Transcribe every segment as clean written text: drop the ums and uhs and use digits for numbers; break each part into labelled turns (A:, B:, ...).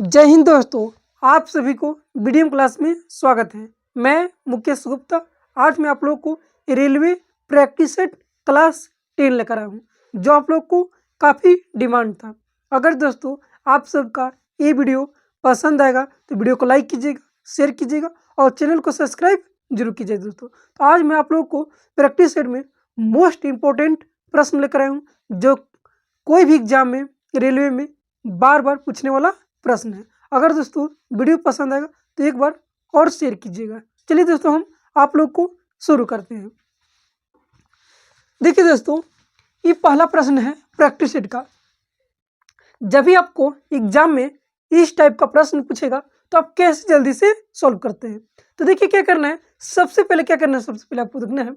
A: जय हिंद दोस्तों, आप सभी को वीडियो क्लास में स्वागत है। मैं मुकेश गुप्ता। आज मैं आप लोग को रेलवे प्रैक्टिस सेट क्लास 10 लेकर आया हूँ, जो आप लोग को काफ़ी डिमांड था। अगर दोस्तों आप सबका ये वीडियो पसंद आएगा तो वीडियो को लाइक कीजिएगा, शेयर कीजिएगा और चैनल को सब्सक्राइब जरूर कीजिए दोस्तों। तो आज मैं आप लोग को प्रैक्टिस सेट में मोस्ट इम्पोर्टेंट प्रश्न लेकर आया हूँ, जो कोई भी एग्जाम में रेलवे में बार बार पूछने वाला प्रश्न है। अगर दोस्तों वीडियो पसंद आएगा तो एक बार और शेयर कीजिएगा। चलिए दोस्तों, हम आप लोग को शुरू करते हैं। देखिए दोस्तों, ये पहला प्रश्न है प्रैक्टिस सेट का। जब भी आपको एग्जाम में इस टाइप का प्रश्न पूछेगा तो आप कैसे जल्दी से सॉल्व करते हैं। तो देखिए क्या करना है, सबसे पहले क्या करना है, सबसे पहले आपको देखना है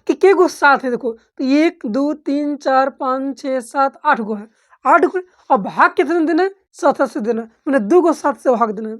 A: कि के गो साथ है। देखो तो 1 2 3 4 5 6 7 8 गो है, 8 गो है। और भाग कितने देना है, 7 से देना है, मैंने 2 को 7 से भाग देना है।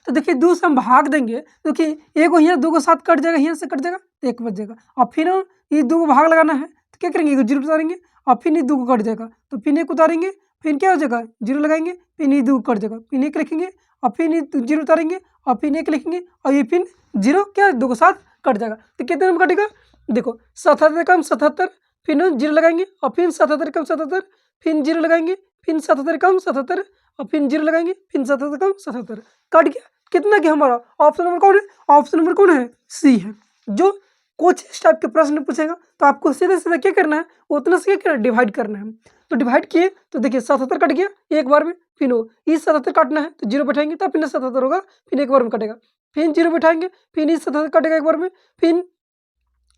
A: तो देखिए 2 से हम भाग देंगे, देखिए एगो यहाँ 2 को 7 कट जाएगा, यहाँ से कट जाएगा तो 1 बच जाएगा। और फिर ये 2 को भाग लगाना है तो क्या करेंगे, 0 उतारेंगे और फिर ये 2 को कट जाएगा तो फिर 1 उतारेंगे, फिर क्या हो जाएगा 0 लगाएंगे, फिर ये 2 को कट जाएगा, फिर 1 लिखेंगे और फिर ये 0 उतारेंगे और फिर 1 लिखेंगे और ये फिर 0 क्या 2 को 7 कट जाएगा। तो कितने में कटेगा, देखो 77 कम 77, फिर 0 लगाएंगे और फिर 77 कम 77, फिर 0 लगाएंगे, फिर 77 कम 77 और फिर 0 लगाएंगे, फिर 77 कम 77, कट गया। कितना क्या हमारा ऑप्शन नंबर कौन है, ऑप्शन नंबर कौन है, सी है। जो कुछ इस टाइप के प्रश्न पूछेगा तो आपको सीधे सीधे क्या करना है, उतना से क्या करना है, डिवाइड करना है। तो डिवाइड किए तो देखिए 77 कट गया एक बार में, फिर इस 77 काटना है तो 0 बैठाएंगे तब फिर 77 होगा, फिर एक बार में कटेगा, फिर 0 बैठाएंगे, फिर इस 77 कटेगा एक बार में, फिर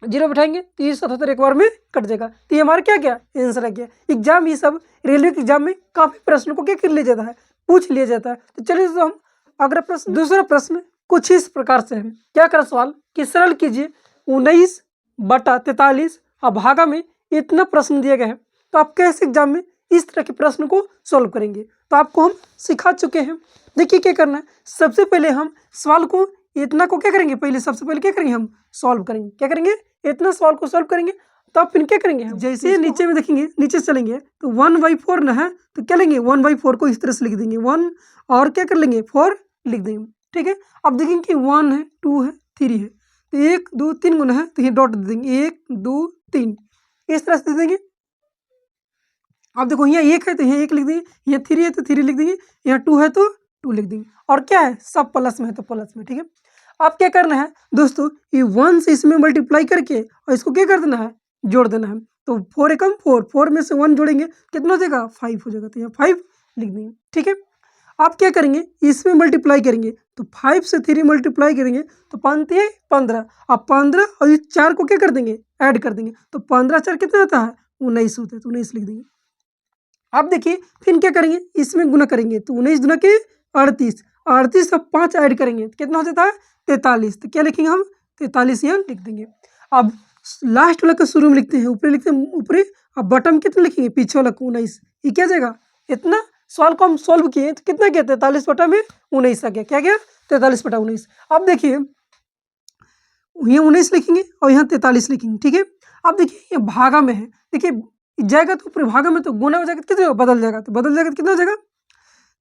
A: 0 बैठाएंगे तो ये 77 एक बार में कट जाएगा। तो ये हमारा क्या क्या आंसर आ गया। एग्जाम ये सब रेलवे के एग्जाम में काफी प्रश्नों को क्या कर लिया जाता है, पूछ लिया जाता है। तो चलिए तो हम अगला प्रश्न, दूसरा प्रश्न कुछ इस प्रकार से है। क्या करा सवाल कि सरल कीजिए 19/43 और भागा में इतना प्रश्न दिया गया है, तो आप कैसे एग्जाम में इस तरह के प्रश्न को सॉल्व करेंगे। तो आपको हम सिखा चुके हैं। देखिए क्या करना है, सबसे पहले हम सवाल को इतना को क्या करेंगे, पहले सबसे पहले क्या करेंगे, हम सॉल्व करेंगे। क्या करेंगे, इतना सवाल को सॉल्व करेंगे। तो आप फिर क्या करेंगे, हम जैसे नीचे में देखेंगे, नीचे चलेंगे तो 1/4 ना है तो क्या लेंगे, 1/4 को इस तरह से लिख देंगे, 1 और क्या कर लेंगे 4 लिख देंगे। ठीक है, अब देखेंगे कि 1 है, 2 है, 3 है, तो 1 2 3 गुना है तो ये डॉट दे देंगे, 1 2 3 इस तरह से दे देंगे। अब देखो यहाँ 1 है तो यहाँ 1 लिख देंगे, यहाँ 3 है तो 3 लिख देंगे, यहाँ 2 है तो 2 लिख देंगे। और क्या है, सब प्लस में है तो प्लस में। ठीक है, अब क्या करना है दोस्तों, ये 1 से इसमें मल्टीप्लाई करके और इसको क्या कर देना है, जोड़ देना है। तो 4 एकम 4, 4 में से 1 जोड़ेंगे कितना हो जाएगा, 5 हो जाएगा, तो यहाँ 5 लिख देंगे। ठीक है, आप क्या करेंगे, इसमें मल्टीप्लाई करेंगे तो 5 से 3 मल्टीप्लाई करेंगे तो 5 है 15, अब 15 और इस 4 को क्या कर देंगे, ऐड कर देंगे तो 15 4 कितना होता है, 19 होता है, तो 19 लिख देंगे। अब देखिए फिर क्या करेंगे, इसमें गुना करेंगे तो 19 गुना के 38, 38 और 5 ऐड करेंगे तो कितना हो जाता है 43, तो क्या लिखेंगे हम 43 यहाँ लिख देंगे। अब लास्ट वाला का शुरू में लिखते हैं, ऊपर लिखते हैं ऊपरी, अब बटन कितना लिखेंगे, पीछे वाला 19, ये क्या जाएगा, इतना सवाल को हम सॉल्व किए तो कितना गया, 43/19 आ गया। क्या गया, 43/19। अब देखिए यहाँ 19 लिखेंगे और यहाँ 43 लिखेंगे। ठीक है, अब देखिए ये भागा में है, देखिए जाएगा तो ऊपर भागा में तो गुना हो जाएगा तो कितना बदल जाएगा, तो बदल जाएगा तो कितना हो जाएगा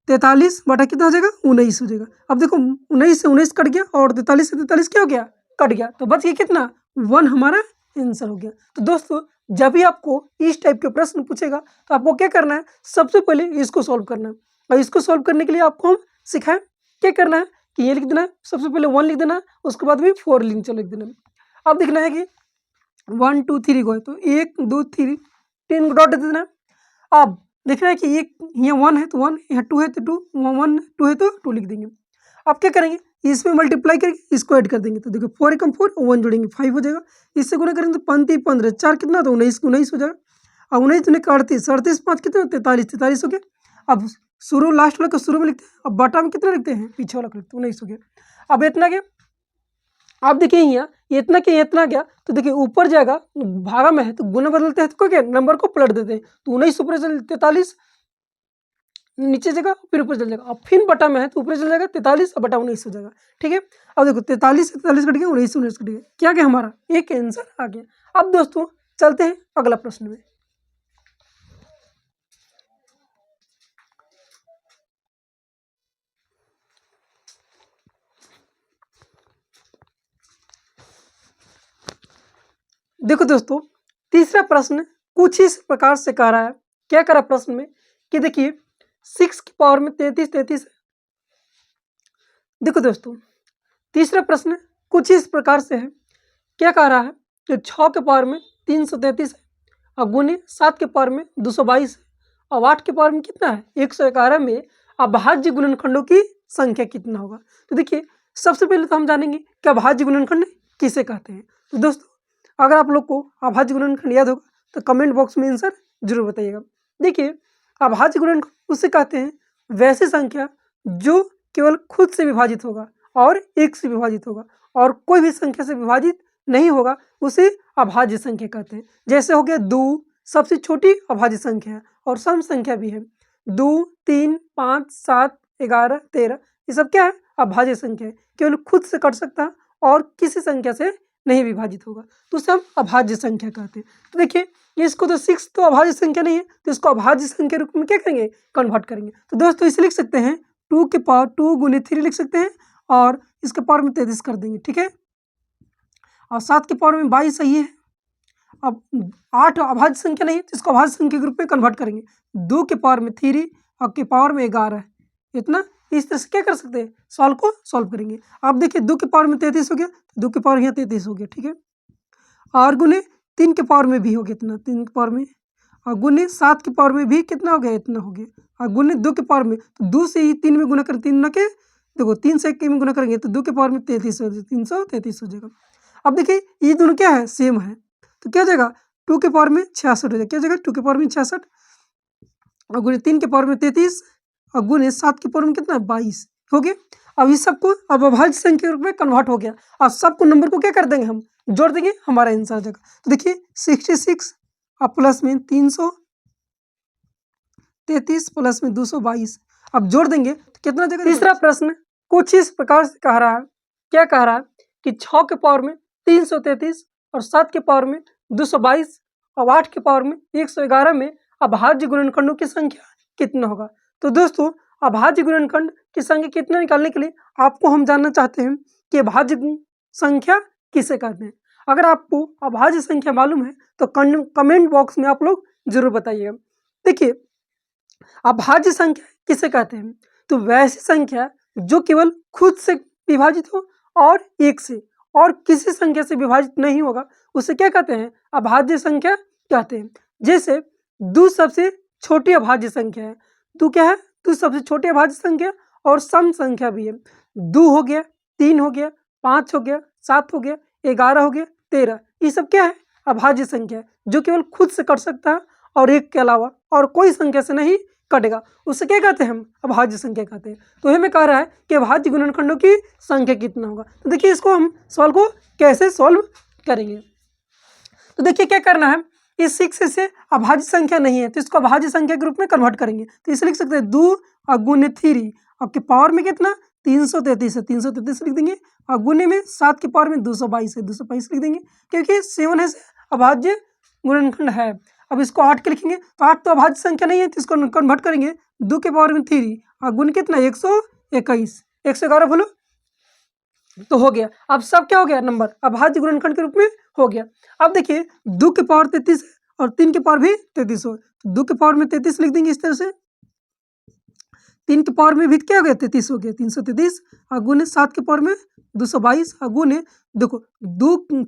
A: 43 बटा कितना हो जाएगा 19 हो जाएगा। अब देखो 19 से 19 कट गया और 43 से 43 क्या हो गया, कट गया, तो बच गया कितना 1, हमारा आंसर हो गया। तो दोस्तों जब भी आपको इस टाइप के प्रश्न पूछेगा तो आपको क्या करना है, सबसे पहले इसको सॉल्व करना है। और इसको सॉल्व करने के लिए आपको हम सिखाएं क्या करना है कि ये लिख देना है, सबसे पहले 1 लिख देना है, उसके बाद भी 4 लिख देना है। अब देखना है कि 1 2 3 को है तो 1 2 3 3 डॉट दे देना है। अब देखना है कि ये यहाँ 1 है तो 1, यहाँ 2 है तो 2, 1 2 है तो 2 लिख देंगे। अब क्या करेंगे, इसमें मल्टीप्लाई करके इसको ऐड कर देंगे तो देखो 4 एकम 4 और 1 जोड़ेंगे 5 हो जाएगा। इससे गुना करेंगे तो 5 15 4 कितना होता है 19 हो जाएगा। अब 19 दुने का 38, 38 5 कितना 43 हो गया। अब शुरू लास्ट वाला का शुरू में लिखते हैं, अब बटा में कितना लिखते हैं, पीछे वाला लिखते हैं, 19 हो गया। अब इतना क्या, अब देखिए यहाँ इतना क्या इतना क्या, तो देखिए ऊपर जाएगा भागा में है तो गुना बदलते हैं तो क्या नंबर को पलट देते हैं, तो 19 ऊपर चल 43 नीचे जाएगा फिर ऊपर चल जाएगा, अब फिर बटा में है तो ऊपर चल जाएगा 43 और बटा 19 हो जाएगा। ठीक है, अब देखो 43 से 43 कट गया, 19 से 19 कट गया, क्या क्या हमारा एक आंसर आ गया। अब दोस्तों चलते हैं अगला प्रश्न में। देखो दोस्तों, तीसरा प्रश्न कुछ इस प्रकार से कह रहा है। क्या कह रहा है प्रश्न में कि देखिए 6 की पावर में 33 है। देखो दोस्तों, तीसरा प्रश्न कुछ इस प्रकार से है। क्या कह रहा है कि 6 के पावर में 333 है और गुने 7 के पावर में 222 है और 8 के पावर में कितना है 111 में अभाज्य गुणनखंडों की संख्या कितना होगा। तो देखिए सबसे पहले तो हम जानेंगे कि अभाज्य गुणनखंड किसे कहते हैं। तो दोस्तों, अगर आप लोग को अभाज्य गुणनखंड याद होगा तो कमेंट बॉक्स में आंसर जरूर बताइएगा। देखिए अभाज्य गुणनखंड उसे कहते हैं वैसी संख्या जो केवल खुद से विभाजित होगा और 1 से विभाजित होगा और कोई भी संख्या से विभाजित नहीं होगा, उसे अभाज्य संख्या कहते हैं। जैसे हो गया 2 सबसे छोटी अभाज्य संख्या है और सम संख्या भी है। 2, 3, 5, 7, 11, 13 ये सब क्या है अभाज्य संख्या है, केवल खुद से कट सकता है और किसी संख्या से नहीं विभाजित होगा, तो उसे हम अभाज्य संख्या कहते हैं। तो देखिए इसको तो 6 तो अभाज्य संख्या नहीं है, तो इसको अभाज्य संख्या रूप में क्या करेंगे कन्वर्ट करेंगे। तो दोस्तों इसे लिख सकते हैं 2 के पावर 2 गुने 3 लिख सकते हैं और इसके पावर में 33 कर देंगे, ठीक है। और 7 के पावर में 22 सही है। अब 8 अभाज्य संख्या नहीं है, तो इसको अभाज्य संख्या के रूप में कन्वर्ट करेंगे। 2 के पावर में 3 और के पावर में 11 इतना। इस तरह से क्या कर सकते हैं सॉल्व करेंगे। अब देखिए 2 के पावर में 33 हो गया, 2 के पावर यहाँ 33 हो गया, ठीक है। और गुने 3 के पावर में भी हो गया इतना, 3 के पावर में, और गुने 7 के पावर में भी कितना हो गया इतना हो गया, और गुने 2 के पावर में, तो 2 से ही 3 में गुना करें 3 न के देखो 3 से 1 में गुना करेंगे तो 2 के पावर में 33 हो जाएगा, 333 हो जाएगा। अब देखिए ये दोनों क्या है सेम है, तो क्या हो जाएगा 2 के पावर में 66 हो जाएगा। क्या हो जाएगा 2 के पावर में 66 और गुने 3 के पावर में 33 और गुने 7 के पावर में कितना 22 हो गया। अब इस सबको अब अभाज्य संख्या के रूप में कन्वर्ट हो गया। अब सबको नंबर को क्या कर देंगे हम जोड़ देंगे, हमारा आंसर आ जाएगा। तो देखिए 66 और प्लस में 333 प्लस में 222 अब जोड़ देंगे तो कितना जाएगा। तीसरा प्रश्न कुछ इस प्रकार से कह रहा है। क्या कह रहा है कि 6 के पावर में 333 और 7 के पावर में 222 और 8 के पावर में 111 में अभाज्य गुणनखंडों की संख्या कितना होगा। तो दोस्तों अभाज्य गुणनखंड की संख्या कितना निकालने के लिए आपको हम जानना चाहते हैं कि अभाज्य संख्या किसे कहते हैं। अगर आपको अभाज्य संख्या मालूम है तो कमेंट बॉक्स में आप लोग जरूर बताइएगा। देखिए अभाज्य संख्या किसे कहते हैं, तो वैसी संख्या जो केवल खुद से विभाजित हो और 1 से और किसी संख्या से विभाजित नहीं होगा, उसे क्या कहते हैं अभाज्य संख्या कहते हैं। जैसे 2 सबसे छोटी अभाज्य संख्या है। 2 क्या है 2 सबसे छोटी अभाज्य संख्या और सम संख्या भी है। 2 हो गया, 3 हो गया, 5 हो गया, 7 हो गया, 11 हो गया, 13 ये सब क्या है अभाज्य संख्या है जो केवल खुद से कट सकता है और 1 के अलावा और कोई संख्या से नहीं कटेगा, उससे क्या कहते हैं हम अभाज्य संख्या कहते हैं। तो हमें कह रहा है कि अभाज्य गुणनखंडों की संख्या कितना होगा। तो देखिए इसको हम सवाल को कैसे सॉल्व करेंगे। तो देखिए क्या करना है, इस 6 से अभाज्य संख्या नहीं है तो इसको अभाज्य संख्या के रूप में कन्वर्ट करेंगे। तो इसे लिख सकते हैं 2 और गुने 3 और के पावर में कितना 333 है, 333 लिख देंगे और गुने में 7 के पावर में 222 है, 222 लिख देंगे क्योंकि 7 है अभाज्य गुणनखंड है। अब इसको 8 के लिखेंगे तो 8 तो अभाज्य संख्या नहीं है तो इसको कन्वर्ट करेंगे 2 के पावर में 3 और गुण कितना 121, 111 बोलो तो हो गया। अब सब क्या हो गया नंबर अभाज्य गुणनखंड के रूप में हो गया। अब देखिए 2 के पावर 33 है और 3 के पावर भी 33 हो, तो 2 के पावर में 33 लिख देंगे इस तरह से। 3 के पावर में भी क्या हो गया 33 हो गया, 333 और गुने 7 के पावर में 222 और गुने देखो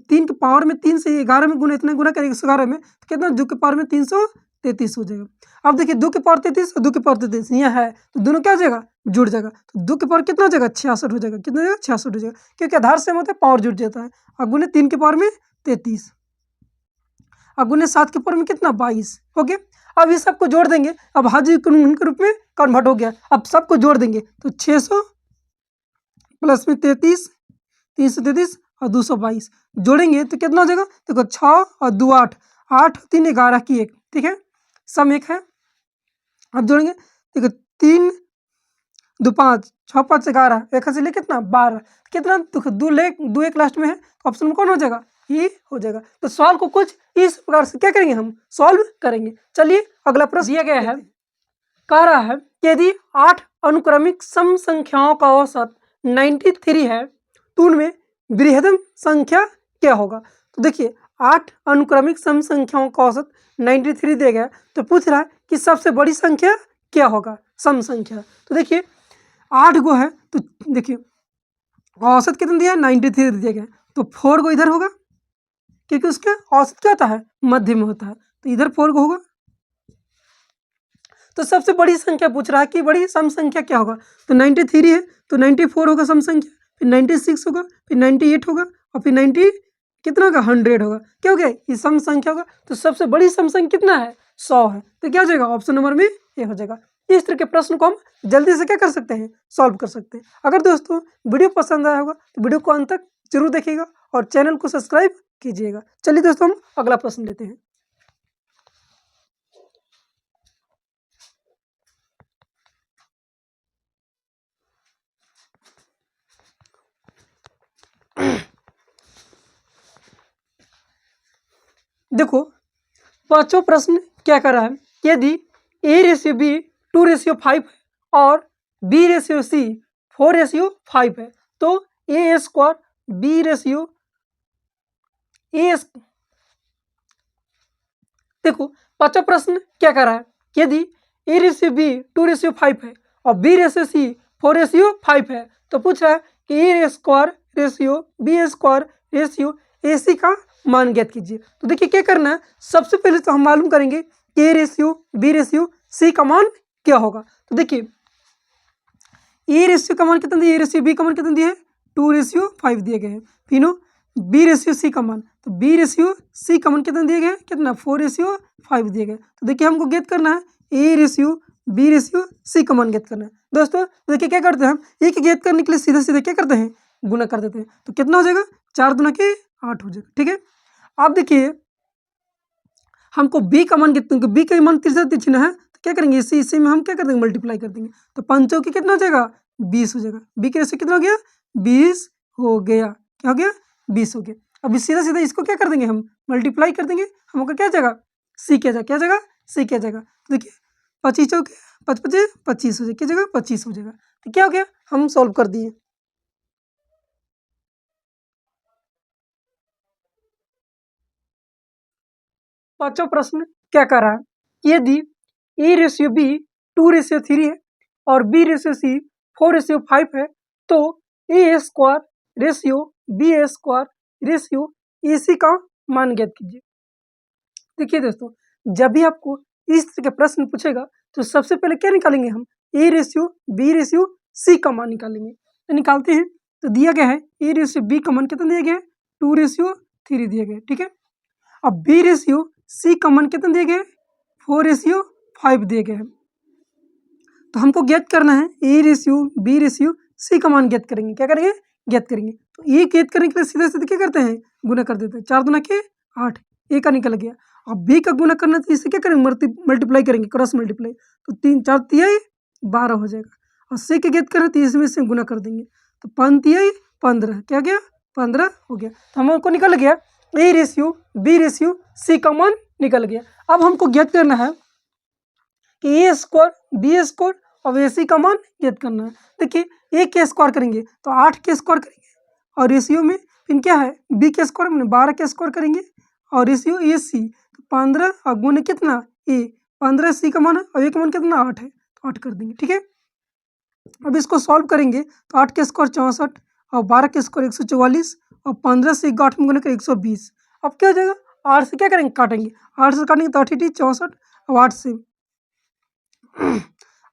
A: 3 के पावर में 3 से 11 में गुना इतना गुना करेंगे 111 में तो कितना 2 के पावर में 333 हो जाएगा। अब देखिए 2 के पावर 33 और 2 के पावर 33 यहाँ है तो दोनों क्या हो जाएगा जुड़ जाएगा। तो 2 के पावर कितना हो जाएगा 66 हो जाएगा, कितना हो जाएगा 66 हो जाएगा क्योंकि आधार सेम होता है पावर जुड़ जाता है। और गुने 3 के पावर में 33 और गुने 7 के पावर में कितना 22 हो गया। अब ये सबको जोड़ देंगे, अब अभाज्य गुणनखंड के रूप में कन्वर्ट हो गया। अब सबको जोड़ देंगे तो 600 प्लस में 33 333 और 222 जोड़ेंगे तो कितना हो जाएगा देखो 6 और 2 8 8 3 11 की 1, ठीक है सम 1 है। अब जोड़ेंगे देखो 3 2 5 6 5 11 1 से ले कितना 12 कितना देखो 2 1 लास्ट में है तो ऑप्शन में कौन हो जाएगा ये हो जाएगा। तो सवाल को कुछ इस प्रकार से क्या करेंगे हम सॉल्व करेंगे। चलिए अगला प्रश्न दिया गया है, कह रहा है कि यदि 8 अनुक्रमिक सम संख्याओं का औसत 93 है तो उनमें बृहत्तम संख्या क्या होगा। तो देखिए 8 अनुक्रमिक सम संख्याओं का औसत 93 दिया गया है। तो पूछ रहा है कि सबसे बड़ी संख्या क्या होगा, सम संख्या। तो देखिए 8 गो है, तो देखिए औसत कितना दिया है, 93 दिया गया है। तो 4 गो इधर होगा, क्योंकि उसका औसत क्या होता है, मध्य में होता है, तो इधर 4 गो होगा। तो सबसे बड़ी संख्या पूछ रहा है कि बड़ी सम संख्या क्या होगा, तो 93 है, तो 94 होगा सम संख्या, फिर 96 होगा, फिर 98 होगा, और फिर 90 कितना होगा, 100 होगा। क्या हो गया, ये सम संख्या होगा। तो सबसे बड़ी सम संख्या कितना है, 100 है। तो क्या हो जाएगा, ऑप्शन नंबर में ये हो जाएगा। इस तरह के प्रश्न को हम जल्दी से क्या कर सकते हैं, सॉल्व कर सकते हैं। अगर दोस्तों वीडियो पसंद आया होगा तो वीडियो को अंत तक जरूर देखिएगा और चैनल को सब्सक्राइब कीजिएगा। चलिए दोस्तों हम अगला प्रश्न लेते हैं। देखो पांचवा प्रश्न क्या कर रहा है, यदि A/B 2/5 है और B/C 4/5 है, तो A² B/A, देखो पांचवा प्रश्न क्या कर रहा है, यदि A/B 2/5 है और B/C 4/5 है, तो पूछ रहा है कि A² B² AC का मान ज्ञात कीजिए। तो देखिए क्या करना है, सबसे पहले तो हम मालूम करेंगे कि A/B/C का मान क्या होगा। तो देखिए A का मान कितना दिया, A/B का मान कितना दिया है, 2/5 दिए गए हैं। फिर B/C का मान, तो B/C का मान कितना दिया गया है, कितना 4/5 दिए गए। तो देखिए हमको ज्ञात करना है A/B/C का मान ज्ञात करना है। दोस्तों देखिए क्या करते हैं हम, एक ज्ञात करने के लिए सीधे सीधे क्या करते हैं, गुना कर देते हैं। तो कितना हो जाएगा, 4 दूना के 8 हो जाएगा। ठीक है, आप देखिए हमको B का मान कितना, B का मान तीसरा तिरछना है, तो क्या करेंगे, इसी में हम क्या कर देंगे, मल्टीप्लाई कर देंगे। तो 5 चौके कितना हो जाएगा, 20 हो जाएगा। B के रेशियो कितना हो गया, 20 हो गया। क्या हो गया, 20 हो गया। अभी सीधा सीधा इसको क्या कर देंगे, हम मल्टीप्लाई कर देंगे, हमको क्या जाएगा, C क्या जाएगा, क्या जाएगा, C क्या जाएगा। तो देखिए 25 चौके 5 25 हो जाएगा, क्या जगह 25 हो जाएगा। तो क्या हो गया, हम सॉल्व कर दिए। पांचवा प्रश्न क्या कर रहा है, यदि A/B 2/3 है और B/C 4/5 है, तो A² B² AC का मान ज्ञात कीजिए। देखिए दोस्तों जब भी आपको इस तरह के प्रश्न पूछेगा तो सबसे पहले क्या निकालेंगे हम, A/B/C का मान निकालेंगे। तो निकालते हैं, तो दिया गया है A/B का मान कितना दिया गया है, 2/3 दिया गया है। ठीक है, अब B/C का मान कितना दिया गया है, 4/5 दिए गए हैं। तो हमको ज्ञात करना है A/B/C का मान ज्ञात करेंगे। क्या करेंगे, ज्ञात करेंगे। तो ये ज्ञात करने के लिए सीधे सीधे क्या करते हैं, गुना कर देते हैं। 4 दूना के 8, A का निकल गया। अब B का गुना करना तो इससे क्या करेंगे, मल्टीप्लाई करेंगे, क्रॉस मल्टीप्लाई। तो 3 4 तिया 12 हो जाएगा। और C के ज्ञात करना तो इसमें से गुना कर देंगे, तो 5 तिया 15, क्या गया, 15 हो गया। तो हमको निकल गया A/B/C का मान निकल गया। अब हमको ज्ञात करना है कि A² B² और AC का मान ज्ञात करना है। देखिए A के स्क्वायर करेंगे तो 8 के स्क्वायर करेंगे, और रेशियो में फिर क्या है, B के स्क्वायर में 12 के स्क्वायर करेंगे, और रेशियो AC तो 15 और गुने कितना A, 15 C का मान है और A का मान कितना 8 है, तो 8 कर देंगे। ठीक है, अब इसको सॉल्व करेंगे तो 8 के स्क्वायर 64 और 12 के स्क्वायर 144 और 15 से 8 में गुने का 120। अब क्या हो जाएगा, 8 से क्या करेंगे, काटेंगे, 8 से काटेंगे तो 8 64 और 8 से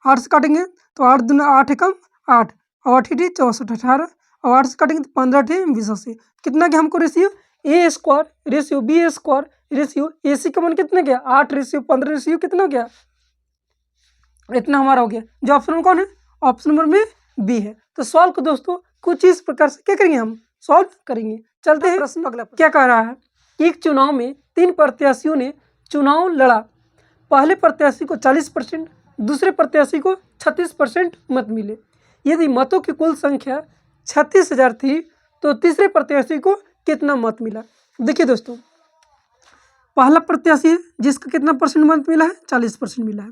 A: 8 से काटेंगे तो 8 दूना 8 एकम 8 और 8 64 18 और 8 से काटेंगे तो 15 20 से कितना गया हमको ratio, A² ratio B² ratio AC का मान कितना गया, 8/15 रेशियो कितना हो गया, इतना हमारा हो गया। जो ऑप्शन नंबर कौन है, ऑप्शन नंबर में B है। तो सॉल्व को दोस्तों कुछ इस प्रकार से क्या करेंगे, हम सॉल्व करेंगे। चलते हैं प्रश्न अगला। क्या कह रहा है, एक चुनाव में 3 प्रत्याशियों ने चुनाव लड़ा। पहले प्रत्याशी को 40%, दूसरे प्रत्याशी को 36% मत मिले। यदि मतों की कुल संख्या 36,000 थी तो तीसरे प्रत्याशी को कितना मत मिला। देखिए दोस्तों पहला प्रत्याशी है जिसका कितना परसेंट मत मिला है, 40% मिला है।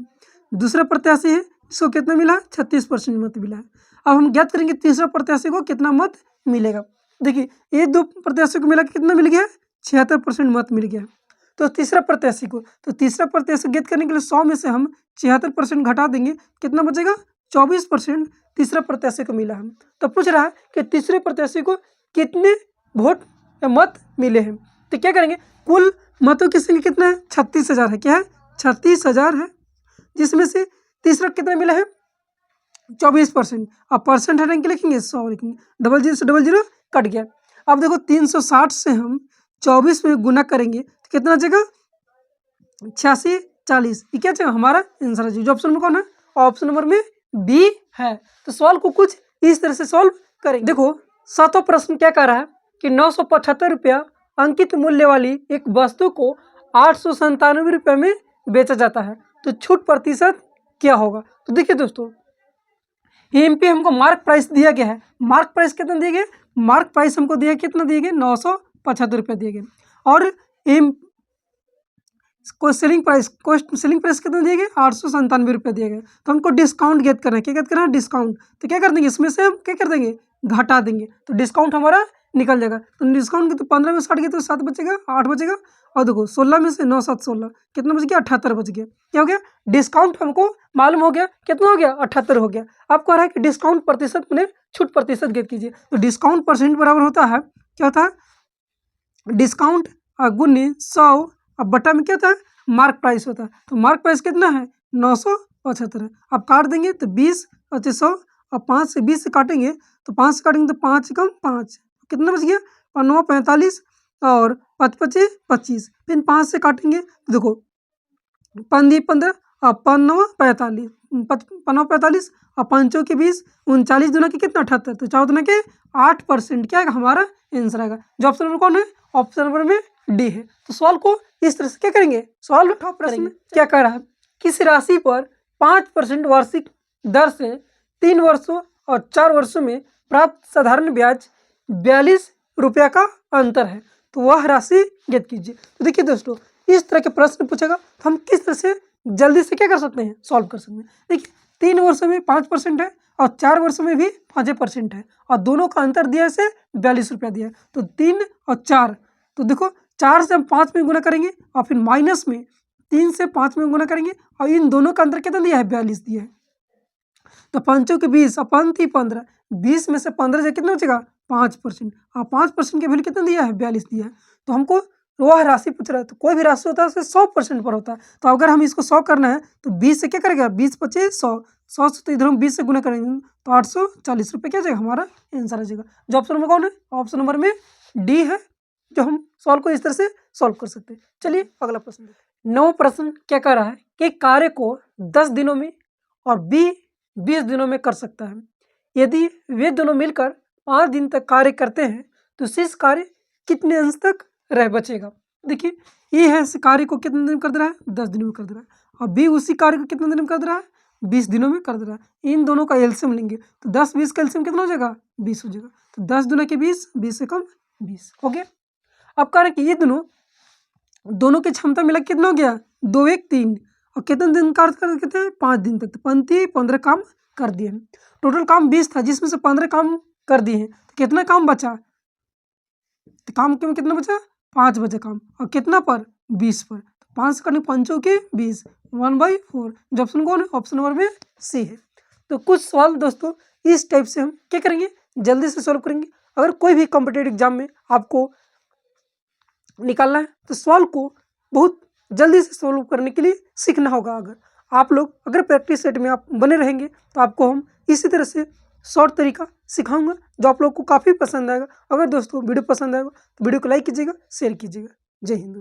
A: दूसरा प्रत्याशी है जिसको कितना मिला है, 36% मत मिला है। अब हम ज्ञात करेंगे तीसरा प्रत्याशी को कितना मत मिलेगा। देखिए ये 2 प्रत्याशी को मिला कितना मिल गया, 76% मत मिल गया। तो तीसरा प्रत्याशी को, तो तीसरा प्रत्याशी ज्ञात करने के लिए 100 में से हम 76% घटा देंगे, कितना बचेगा? 24% तीसरा प्रत्याशी को मिला है। तो पूछ रहा है कि तीसरे प्रत्याशी को कितने वोट या मत मिले हैं। तो क्या करेंगे, कुल मतों की संख्या कितना है? 36,000 है। क्या है? 36,000 है, जिसमें से तीसरा कितना मिला है? 24%। अब परसेंट हटाने के लिखेंगे 100 लिखेंगे, 00 से 00 कट गया। अब देखो 360 से हम 24 में गुना करेंगे तो कितना आ जाएगा? 86 40। ये क्या चाहिए? हमारा आंसर है। जो ऑप्शन में कौन है? ऑप्शन नंबर में बी है। तो सवाल को कुछ इस तरह से सॉल्व करेंगे। देखो 7वां प्रश्न क्या कह रहा है कि 975 रुपया अंकित मूल्य वाली एक वस्तु को 897 रुपये में बेचा जाता है, तो छूट प्रतिशत क्या होगा? तो देखिए दोस्तों, एम पे हमको मार्क प्राइस दिया गया है। मार्क प्राइस कितना दिए गए? मार्क प्राइस हमको दिया कितना दिए गए? 975 रुपये दिए गए। और एम को सेलिंग प्राइस कितना दिए गए? 897 रुपये दिए गए। तो हमको डिस्काउंट ज्ञात करना है। क्या ज्ञात करना है? डिस्काउंट। तो क्या कर देंगे, इसमें से हम क्या कर देंगे? घटा देंगे, तो डिस्काउंट हमारा निकल जाएगा। तो डिस्काउंट के तो 15 में से कट गया तो 7 बचेगा, 8 बचेगा। और देखो 16 में से 9 7 16 कितना बच गया? 78 बच गया। क्या हो गया? डिस्काउंट हमको मालूम हो गया, कितना हो गया? 78 हो गया। अब कह रहा है कि डिस्काउंट प्रतिशत में छूट प्रतिशत ज्ञात कीजिए। तो डिस्काउंट परसेंट बराबर होता है, क्या होता है? डिस्काउंट गुनी 100 अब बटा में क्या होता है? मार्क प्राइस होता है। तो मार्क प्राइस कितना है? 975 है। अब काट देंगे तो 20 25 100 और 5 से 20 से काटेंगे तो 5 से काटेंगे तो 5 कम 5 कितना बच गया? 9 45 और 5 25 25। फिर 5 से काटेंगे तो देखो 5 15 और 5 45 5 45 और 5 के 20 39 दुना के कितना? 78। तो 4 दुना के 8% क्या है हमारा आंसर आएगा। जो ऑप्शन नंबर कौन है? ऑप्शन नंबर में डी है। तो सवाल को इस तरह से क्या करेंगे? सॉल्व प्रश्न क्या कह रहा है? किस राशि पर 5% वार्षिक दर से 3 वर्षों और 4 वर्षों में प्राप्त साधारण ब्याज 42 रुपया का अंतर है, तो वह राशि ज्ञात कीजिए। तो देखिए दोस्तों, इस तरह के प्रश्न पूछेगा तो हम किस तरह से जल्दी से क्या कर सकते हैं? सॉल्व कर सकते हैं। देखिए 3 वर्षों में 5% है और 4 वर्षों में भी 5% है और दोनों का अंतर दिया है से 42 रुपया दिया है। तो 3 और 4, तो देखो 4 से हम 5 में गुना करेंगे और फिर माइनस में 3 से 5 में गुना करेंगे और इन दोनों का अंतर कितना दिया है? 42 दिया है। तो 5 के 20 और 5 थी 15, 20 में से 15 से कितना बचेगा? 5% और 5% के वैल्यू कितना दिया है? 42 दिया है। तो हमको वह राशि पूछ रहा है, तो कोई भी राशि होता है उससे 100% पर होता है। तो अगर हम इसको 100 करना है तो 20 से क्या करेगा? 20 25 100 100 से तो इधर हम 20 से गुना करेंगे तो 840 रुपये क्या जाएगा? हमारा आंसर आ जाएगा। जो ऑप्शन नंबर कौन है? ऑप्शन नंबर में डी है, जो हम सॉल्व को इस तरह से सॉल्व कर सकते हैं। चलिए अगला प्रश्न। 9वां प्रश्न क्या कह रहा है कि कार्य को 10 दिनों में और बी 20 दिनों में कर सकता है। यदि वे दोनों मिलकर 5 दिन तक कार्य करते हैं तो शेष कार्य कितने अंश तक रह बचेगा? देखिए ये है, इस कार्य को कितने दिन में कर दे रहा है? 10 दिनों में कर दे रहा है। और बी उसी कार्य को कितने दिन में कर दे रहा है? 20 दिनों में कर दे रहा है। इन दोनों का एलसीएम लेंगे तो 10 20 का एलसीएम कितना हो जाएगा? 20 हो जाएगा। तो 10 दूना के 20, 20 से कम 20 हो गया। अब कह रहे हैं कि ये दोनों की क्षमता मिला कितना हो गया? 2 1 3 और कितने दिन कार्य कर सकते हैं? 5 दिन तक। तो 15 काम कर दिए हैं। टोटल काम 20 था जिसमें से 15 काम कर दिए हैं, तो कितना काम बचा? तो काम में कितना बचा? 5 बचा काम। और कितना पर? 20 पर। तो 5 करने 5 के 20 1/4। जो ऑप्शन कौन है? ऑप्शन नंबर में सी है। तो कुछ सवाल दोस्तों इस टाइप से हम क्या करेंगे? जल्दी से सॉल्व करेंगे। अगर कोई भी कॉम्पिटिटिव एग्जाम में आपको निकालना है तो सवाल को बहुत जल्दी से सॉल्व करने के लिए सीखना होगा। अगर प्रैक्टिस सेट में आप बने रहेंगे तो आपको हम इसी तरह से शॉर्ट तरीका सिखाऊंगा जो आप लोग को काफ़ी पसंद आएगा। अगर दोस्तों वीडियो पसंद आएगा तो वीडियो को लाइक कीजिएगा, शेयर कीजिएगा। जय हिंद।